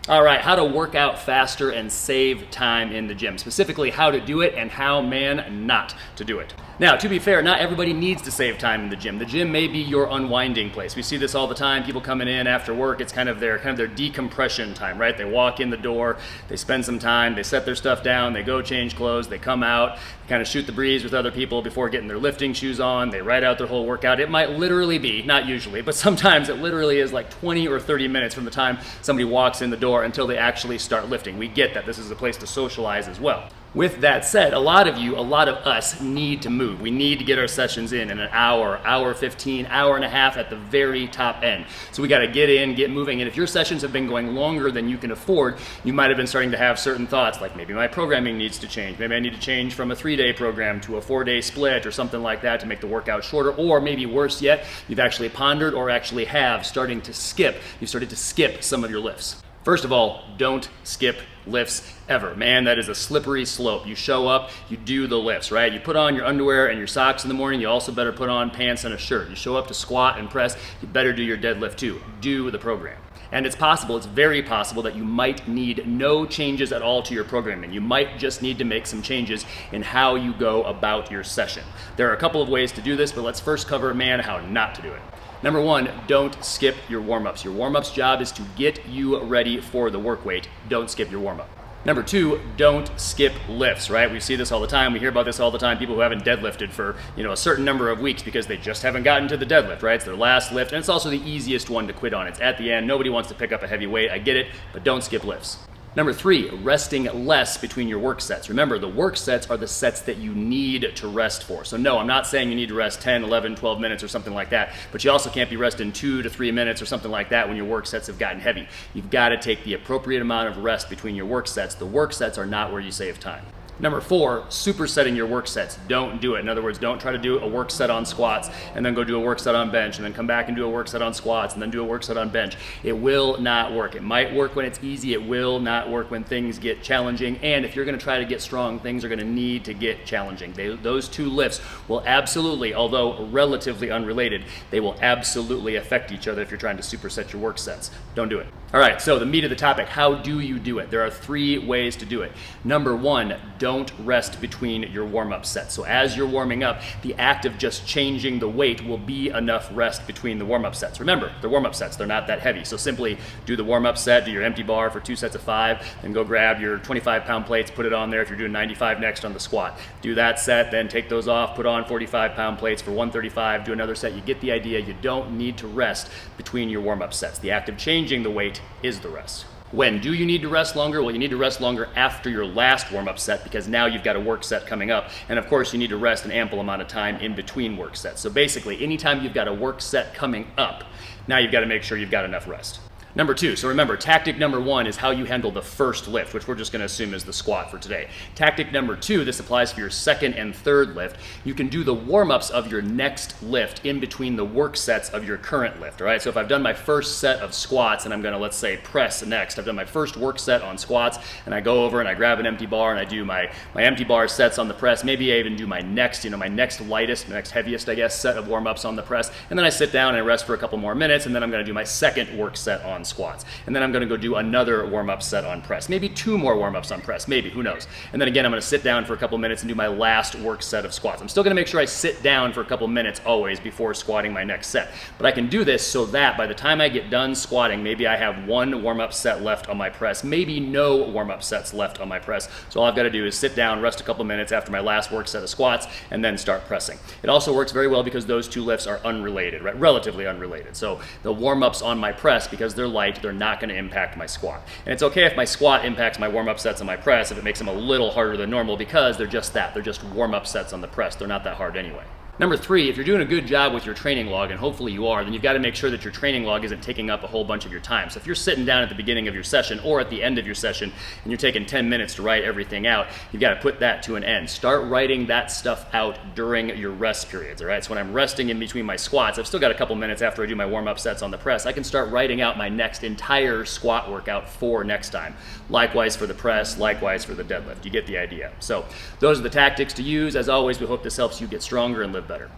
All right, how to work out faster and save time in the gym. Specifically, how to do it and how, man, not to do it. Now, to be fair, not everybody needs to save time in the gym. The gym may be your unwinding place. We see this all the time. People coming in after work, it's kind of their decompression time, right? They walk in the door, they spend some time, they set their stuff down, they go change clothes, they come out, kind of shoot the breeze with other people before getting their lifting shoes on, they write out their whole workout. It might literally be, not usually, but sometimes it literally is like 20 or 30 minutes from the time somebody walks in the door until they actually start lifting. We get that this is a place to socialize as well. With that said, a lot of us need to move. We need to get our sessions in an hour 15, hour and a half at the very top end. So we got to get in, get moving. And if your sessions have been going longer than you can afford, you might have been starting to have certain thoughts like maybe my programming needs to change. Maybe I need to change from a 3-day program to a 4-day split or something like that to make the workout shorter. Or maybe worse yet, you've actually pondered or actually have started to skip some of your lifts. First of all, don't skip lifts ever. Man, that is a slippery slope. You show up, you do the lifts, right? You put on your underwear and your socks in the morning. You also better put on pants and a shirt. You show up to squat and press. You better do your deadlift too. Do the program. And it's very possible that you might need no changes at all to your programming. You might just need to make some changes in how you go about your session. There are a couple of ways to do this, but let's first cover, man, how not to do it. Number one, don't skip your warm-ups. Your warm-ups job is to get you ready for the work weight. Don't skip your warm-up. Number two, don't skip lifts, right? We see this all the time. We hear about this all the time. People who haven't deadlifted for, a certain number of weeks because they just haven't gotten to the deadlift, right? It's their last lift, and it's also the easiest one to quit on. It's at the end. Nobody wants to pick up a heavy weight. I get it, but don't skip lifts. Number three, resting less between your work sets. Remember, the work sets are the sets that you need to rest for. So no, I'm not saying you need to rest 10, 11, 12 minutes or something like that, but you also can't be resting 2 to 3 minutes or something like that when your work sets have gotten heavy. You've got to take the appropriate amount of rest between your work sets. The work sets are not where you save time. Number four, supersetting your work sets. Don't do it. In other words, don't try to do a work set on squats and then go do a work set on bench and then come back and do a work set on squats and then do a work set on bench. It will not work. It might work when it's easy. It will not work when things get challenging. And if you're going to try to get strong, things are going to need to get challenging. Those two lifts will absolutely, although relatively unrelated, they will absolutely affect each other if you're trying to superset your work sets. Don't do it. All right, so the meat of the topic, how do you do it? There are 3 ways to do it. Number one, don't rest between your warm-up sets. So as you're warming up, the act of just changing the weight will be enough rest between the warm-up sets. Remember, they're warm-up sets, they're not that heavy. So simply do the warm-up set, do your empty bar for 2 sets of 5, and go grab your 25-pound plates, put it on there if you're doing 95 next on the squat. Do that set, then take those off, put on 45-pound plates for 135, do another set. You get the idea. You don't need to rest between your warm-up sets. The act of changing the weight is the rest. When do you need to rest longer? Well, you need to rest longer after your last warm-up set because now you've got a work set coming up. And of course, you need to rest an ample amount of time in between work sets. So basically, anytime you've got a work set coming up, now you've got to make sure you've got enough rest. Number two, so remember, tactic number one is how you handle the first lift, which we're just going to assume is the squat for today. Tactic number two, this applies for your second and third lift. You can do the warm-ups of your next lift in between the work sets of your current lift, all right? So if I've done my first set of squats and I'm going to, let's say, press next, I've done my first work set on squats and I go over and I grab an empty bar and I do my empty bar sets on the press. Maybe I even do my next lightest, next heaviest, I guess, set of warm-ups on the press. And then I sit down and I rest for a couple more minutes and then I'm going to do my second work set on squats. And then I'm going to go do another warm-up set on press. Maybe 2 more warm-ups on press, maybe, who knows. And then again, I'm going to sit down for a couple minutes and do my last work set of squats. I'm still going to make sure I sit down for a couple minutes always before squatting my next set. But I can do this so that by the time I get done squatting, maybe I have 1 warm-up set left on my press, maybe no warm-up sets left on my press. So all I've got to do is sit down, rest a couple minutes after my last work set of squats, and then start pressing. It also works very well because those 2 lifts are unrelated, right? Relatively unrelated. So the warm-ups on my press, because they're light, they're not going to impact my squat. And it's okay if my squat impacts my warm-up sets on my press if it makes them a little harder than normal because they're just that. They're just warm-up sets on the press. They're not that hard anyway. Number 3, if you're doing a good job with your training log, and hopefully you are, then you've got to make sure that your training log isn't taking up a whole bunch of your time. So if you're sitting down at the beginning of your session or at the end of your session and you're taking 10 minutes to write everything out, you've got to put that to an end. Start writing that stuff out during your rest periods, all right? So when I'm resting in between my squats, I've still got a couple minutes after I do my warm-up sets on the press, I can start writing out my next entire squat workout for next time. Likewise for the press, likewise for the deadlift. You get the idea. So those are the tactics to use. As always, we hope this helps you get stronger and live better.